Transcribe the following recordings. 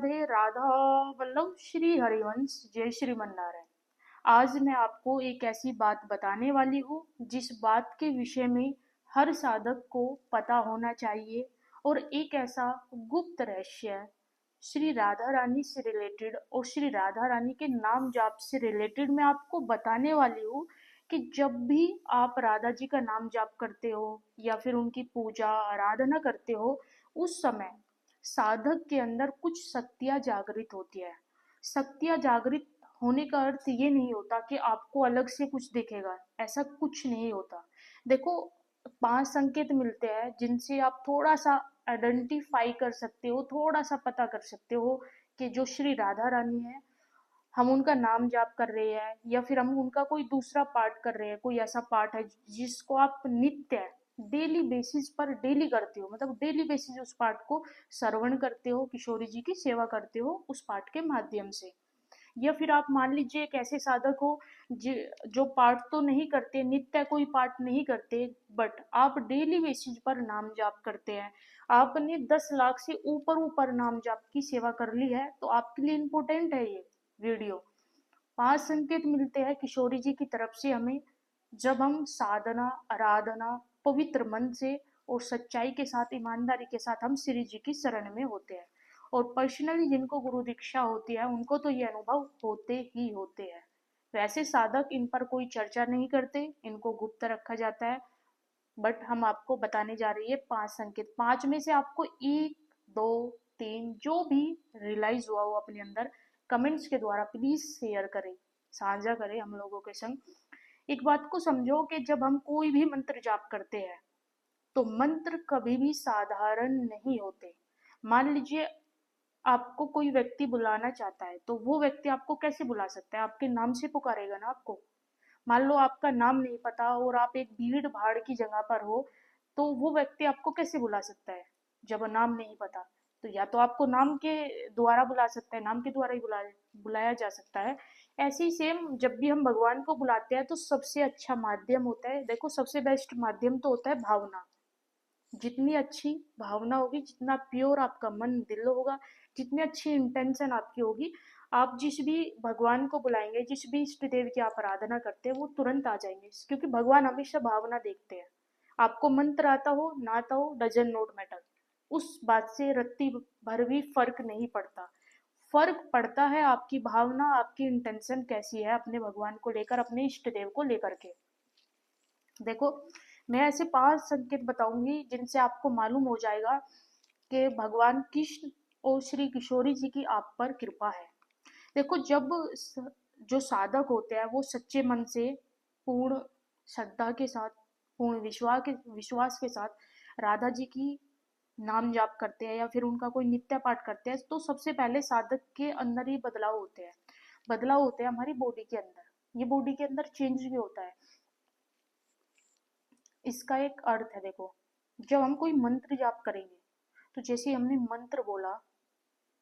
राधे राधा वल्लभ श्री हरिवंश जय श्रीमन्नारायण। आज मैं आपको एक ऐसी बात बताने वाली हूँ जिस बात के विषय में हर साधक को पता होना चाहिए और एक ऐसा गुप्त रहस्य श्री राधा रानी से रिलेटेड और श्री राधा रानी के नाम जाप से रिलेटेड मैं आपको बताने वाली हूँ कि जब भी आप राधा जी का नाम जाप करते हो या फिर उनकी पूजा आराधना करते हो उस समय साधक के अंदर कुछ शक्तियाँ जागृत होती है। शक्तियाँ जागृत होने का अर्थ ये नहीं होता कि आपको अलग से कुछ दिखेगा, ऐसा कुछ नहीं होता। देखो, 5 संकेत मिलते हैं जिनसे आप थोड़ा-सा आइडेंटिफ़ाई कर सकते हो, थोड़ा-सा पता कर सकते हो कि जो श्री राधा रानी है, हम उनका नाम जाप कर रहे हैं या फिर हम उनका कोई दूसरा पाठ कर रहे हैं, कोई ऐसा पाठ है जिसको आप नित्य डेली बेसिस पर डेली करते हो, मतलब डेली बेसिस उस पाठ को श्रवण करते हो, किशोरी जी की सेवा करते हो उस पाठ के माध्यम से। या फिर आप मान लीजिए एक ऐसे साधक हो जो पाठ तो नहीं करते, नित्य कोई पाठ नहीं करते, बट आप डेली बेसिस पर नाम जाप करते हैं। आपने 10 लाख से ऊपर ऊपर नाम जाप की सेवा कर ली है तो आपके लिए इम्पोर्टेंट है ये वीडियो। 5 संकेत मिलते हैं किशोरी जी की तरफ से हमें जब हम साधना आराधना पवित्र मन से और सच्चाई के साथ ईमानदारी के साथ हम श्री जी की शरण में होते हैं। और पर्सनली जिनको गुरु दीक्षा होती है उनको तो ये अनुभव होते ही होते हैं। वैसे साधक इन पर कोई चर्चा नहीं करते, इनको गुप्त रखा जाता है। बट हम आपको बताने जा रही है 5 संकेत। 5 में से आपको 1, 2, 3 जो भी रियलाइज हुआ हो अपने अंदर कमेंट्स के द्वारा प्लीज शेयर करें, साझा करें हम लोगों के संग। एक बात को समझो कि जब हम कोई भी मंत्र जाप करते हैं तो मंत्र कभी भी साधारण नहीं होते। मान लीजिए आपको कोई व्यक्ति बुलाना चाहता है तो वो व्यक्ति आपको कैसे बुला सकता है? आपके नाम से पुकारेगा ना आपको। मान लो आपका नाम नहीं पता और आप एक भीड़ भाड़ की जगह पर हो तो वो व्यक्ति आपको कैसे बुला सकता है जब नाम नहीं पता? तो या तो आपको नाम के द्वारा बुला सकता है, नाम के द्वारा ही बुलाया जा सकता है। ऐसे ही सेम जब भी हम भगवान को बुलाते हैं तो सबसे अच्छा माध्यम होता है, देखो सबसे बेस्ट माध्यम तो होता है भावना। जितनी अच्छी भावना होगी, जितना प्योर आपका मन दिल होगा, जितनी अच्छी इंटेंशन आपकी होगी, आप जिस भी भगवान को बुलाएंगे, जिस भी इष्ट देव की आप आराधना करते हैं वो तुरंत आ जाएंगे, क्योंकि भगवान हमेशा भावना देखते हैं। आपको मंत्र आता हो ना आता हो डजन नॉट मैटर, उस बात से रत्ती भर भी फर्क नहीं पड़ता। फर्क पड़ता है आपकी भावना, आपकी इंटेंशन कैसी है अपने भगवान को लेकर, अपने इष्ट देव को लेकर के। देखो, मैं ऐसे 5 संकेत बताऊंगी जिनसे आपको मालूम हो जाएगा कि भगवान कृष्ण और श्री किशोरी जी की आप पर कृपा है। देखो, जो साधक होते हैं वो सच्चे मन से, पूर्ण श्रद्धा के साथ, पूर्ण विश्वास के साथ राधा जी की नाम जाप करते हैं या फिर उनका कोई नित्य पाठ करते हैं तो सबसे पहले साधक के अंदर ही बदलाव होते हैं। बदलाव होते हैं हमारी बॉडी के अंदर, ये बॉडी के अंदर चेंज भी होता है। इसका एक अर्थ है, देखो, जब हम कोई मंत्र जाप करेंगे तो जैसे हमने मंत्र बोला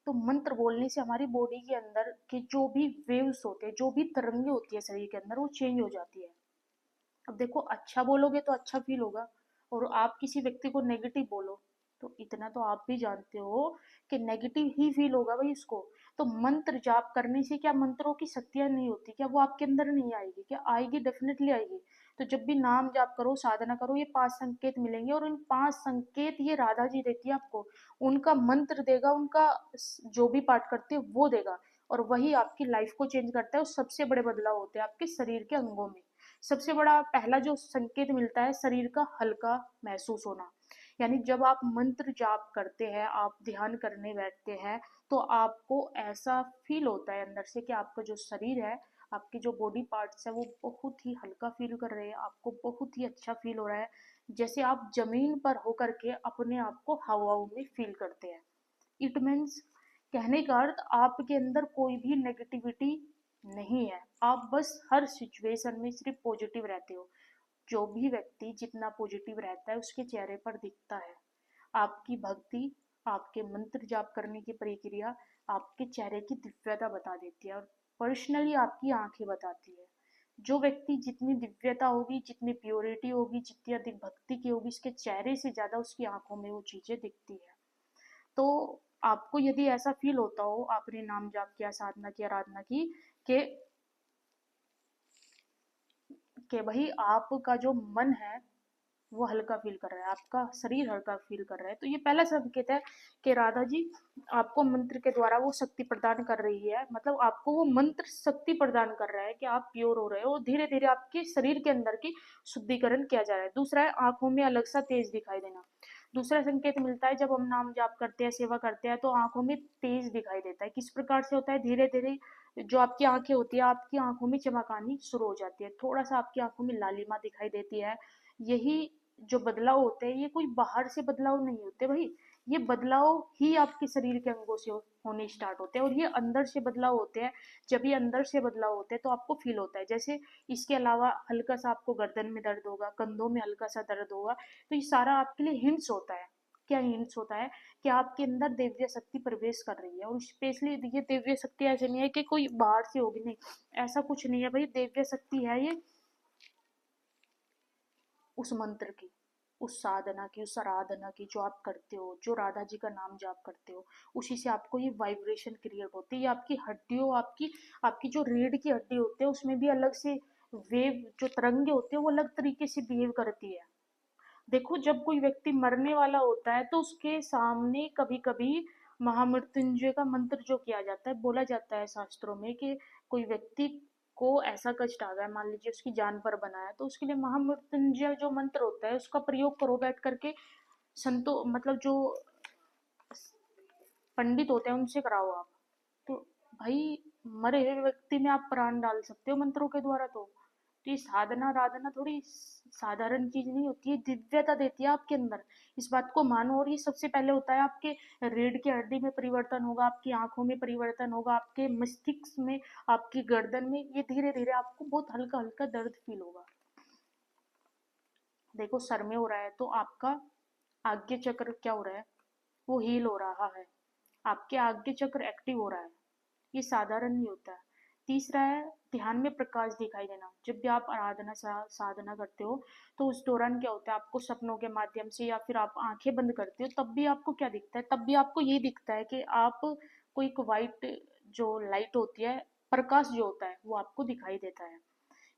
तो मंत्र बोलने से हमारी बॉडी के अंदर के जो भी वेव्स होते हैं, जो भी तरंगे होती है शरीर के अंदर, वो चेंज हो जाती है। अब देखो, अच्छा बोलोगे तो अच्छा फील होगा और आप किसी व्यक्ति को नेगेटिव बोलो तो इतना तो आप भी जानते हो कि नेगेटिव ही फील होगा भाई उसको। तो मंत्र जाप करने से क्या मंत्रों की शक्तियां नहीं होती? क्या वो आपके अंदर नहीं आएगी? क्या आएगी, डेफिनेटली आएगी। तो जब भी नाम जाप करो, साधना करो, ये 5 संकेत मिलेंगे और इन 5 संकेत ये राधा जी देती है आपको। उनका मंत्र देगा, उनका जो भी पाठ करते हैं वो देगा, और वही आपकी लाइफ को चेंज करता है और सबसे बड़े बदलाव होते हैं आपके शरीर के अंगों में। सबसे बड़ा पहला जो संकेत मिलता है, शरीर का हल्का महसूस होना। यानी जब आप मंत्र जाप करते हैं, आप ध्यान करने बैठते हैं तो आपको ऐसा फील होता है अंदर से कि आपका जो शरीर है, आपके जो बॉडी पार्ट्स है वो बहुत ही हल्का फील कर रहे हैं, आपको बहुत ही अच्छा फील हो रहा है, जैसे आप जमीन पर होकर के अपने आप को हवाओं में फील करते हैं। इट मीन्स, कहने का अर्थ, आपके अंदर कोई भी नेगेटिविटी नहीं है, आप बस हर सिचुएशन में सिर्फ पॉजिटिव रहते हो। जो भी व्यक्ति जितना पॉजिटिव रहता है उसके चेहरे पर दिखता है। आपकी भक्ति, आपके मंत्र जाप करने की प्रक्रिया आपके चेहरे की दिव्यता बता देती है और पर्सनली आपकी आंखें बताती है। जो व्यक्ति जितनी दिव्यता होगी, जितनी प्योरिटी होगी, जितनी अधिक भक्ति की होगी, उसके चेहरे से ज्यादा उसकी आंखों में वो चीजें दिखती है। तो आपको यदि ऐसा फील होता हो, आपने नाम जाप किया, साधना की, आराधना की, कि भाई आपका जो मन है वो हल्का फील कर रहा है, आपका शरीर हल्का फील कर रहा है, तो ये पहला संकेत है कि राधा जी आपको मंत्र के द्वारा वो शक्ति प्रदान कर रही है, मतलब आपको वो मंत्र शक्ति प्रदान कर रहा है कि आप प्योर हो रहे हो, धीरे धीरे आपके शरीर के अंदर की शुद्धिकरण किया जा रहा है। दूसरा है आंखों में अलग सा तेज दिखाई देना। दूसरा संकेत मिलता है जब हम नाम जाप करते हैं, सेवा करते हैं, तो आंखों में तेज दिखाई देता है। किस प्रकार से होता है? धीरे धीरे जो आपकी आंखें होती है, आपकी आंखों में चमक आनी शुरू हो जाती है, थोड़ा सा आपकी आंखों में लालिमा दिखाई देती है। यही जो बदलाव होते हैं, ये कोई बाहर से बदलाव नहीं होते भाई, ये बदलाव ही आपके शरीर के अंगों से होने स्टार्ट होते हैं, और ये अंदर से बदलाव होते हैं। जब ये अंदर से बदलाव होते हैं तो आपको फील होता है। जैसे इसके अलावा हल्का सा आपको गर्दन में दर्द होगा, कंधों में हल्का सा दर्द होगा, तो ये सारा आपके लिए हिंट्स होता है। क्या हिंट्स होता है? कि आपके अंदर दिव्य शक्ति प्रवेश कर रही है। और स्पेशली ये दिव्य शक्ति ऐसे नहीं है कि कोई बाहर से होगी, नहीं, ऐसा कुछ नहीं है भाई। दिव्य शक्ति है ये उस मंत्र की, उस साधना की, उस आराधना की जो आप करते हो, जो राधा जी का नाम जाप करते हो, उसी से आपको ये वाइब्रेशन क्रिएट होती है। ये आपकी हड्डियों, आपकी आपकी जो रीढ़ की हड्डी होती है उसमें भी अलग से वेव, जो तरंगे होते हैं वो अलग तरीके से बिहेव करती है। देखो, जब कोई व्यक्ति मरने वाला होता है तो उसके सामने कभी कभी महामृत्युंजय का मंत्र जो किया जाता है, बोला जाता है शास्त्रों में कि कोई व्यक्ति को ऐसा कष्ट आ गया, मान लीजिए उसकी जान पर बना है, तो उसके लिए महामृत्युंजय जो मंत्र होता है उसका प्रयोग करो बैठ करके। संतो मतलब जो पंडित होते हैं उनसे कराओ आप। तो भाई, मरे हुए व्यक्ति में आप प्राण डाल सकते हो मंत्रों के द्वारा। तो ये साधना राधना थोड़ी साधारण चीज नहीं होती है, दिव्यता देती है आपके अंदर। इस बात को मानो। और ये सबसे पहले होता है आपके रीढ़ की हड्डी में परिवर्तन होगा, आपकी आंखों में परिवर्तन होगा, आपके मस्तिष्क में, आपकी गर्दन में, ये धीरे धीरे आपको बहुत हल्का हल्का दर्द फील होगा। देखो, सर में हो रहा है तो आपका आज्ञा चक्र क्या हो रहा है? वो हील हो रहा है, आपके आज्ञा चक्र एक्टिव हो रहा है। ये साधारण नहीं होता है। तीसरा है ध्यान में प्रकाश दिखाई देना। जब भी आप आराधना साधना करते हो तो उस दौरान क्या होता है, आपको सपनों के माध्यम से या फिर आप आंखें बंद करते हो, तब भी आपको क्या दिखता है? तब भी आपको ये दिखता है कि आप कोई एक वाइट जो लाइट होती है, प्रकाश जो होता है वो आपको दिखाई देता है।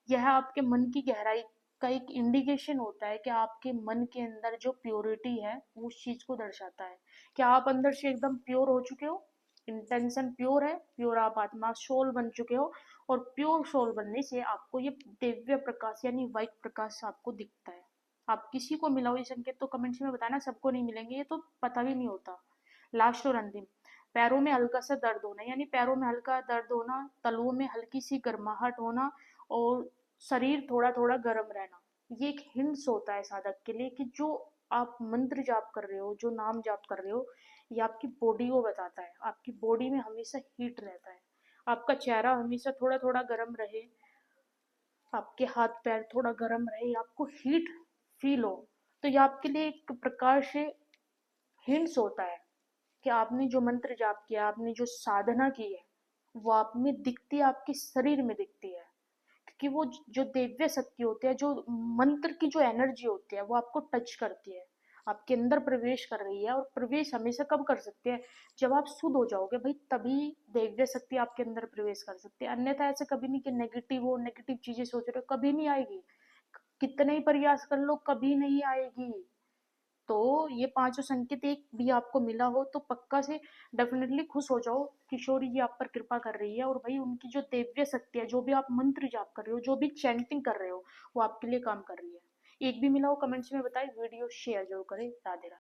यह आपके मन की गहराई का एक इंडिकेशन होता है कि आपके मन के अंदर जो प्योरिटी है वो उस चीज को दर्शाता है। क्या आप अंदर से एकदम प्योर हो चुके हो? इंटेंशन प्योर है, प्योर आप आत्मा सोल बन चुके हो। और प्योर सोल बनने से आपको ये दिव्य प्रकाश यानी व्हाइट प्रकाश आपको दिखता है। आप किसी को मिलाओ ये संकेत तो कमेंट्स में बताना, सबको नहीं मिलेंगे, ये तो पता भी नहीं होता। लास्ट और अंतिम, पैरों में हल्का सा दर्द होना, यानी पैरों में हल्का दर्द होना, तलुओं में हल्की सी गर्माहट होना, और शरीर थोड़ा थोड़ा गर्म रहना। ये एक हिंट्स होता है साधक के लिए कि जो आप मंत्र जाप कर रहे हो, जो नाम जाप कर रहे हो, ये आपकी बॉडी को बताता है। आपकी बॉडी में हमेशा हीट रहता है, आपका चेहरा हमेशा थोड़ा थोड़ा गर्म रहे, आपके हाथ पैर थोड़ा गर्म रहे, आपको हीट फील हो, तो ये आपके लिए एक प्रकार से हिंट्स होता है कि आपने जो मंत्र जाप किया, आपने जो साधना की है, वो आप में दिखती है, आपके शरीर में दिखती है। क्योंकि वो जो दिव्य शक्ति होती है, जो मंत्र की जो एनर्जी होती है, वो आपको टच करती है, आपके अंदर प्रवेश कर रही है। और प्रवेश हमेशा कब कर सकते हैं? जब आप शुद्ध हो जाओगे भाई, तभी दिव्य शक्ति आपके अंदर प्रवेश कर सकती है। अन्यथा ऐसे कभी नहीं कि नेगेटिव हो, नेगेटिव चीजें सोच रहे हो, कभी नहीं आएगी। कितने ही प्रयास कर लो, कभी नहीं आएगी। तो ये पांचों संकेत एक भी आपको मिला हो तो पक्का से डेफिनेटली खुश हो जाओ, किशोरी जी आप पर कृपा कर रही है। और भाई उनकी जो दिव्य शक्ति है, जो भी आप मंत्र जाप कर रहे हो, जो भी चैंटिंग कर रहे हो, वो आपके लिए काम कर रही है। एक भी मिला हो कमेंट्स में बताए, वीडियो शेयर जरूर करें। राधे राधे।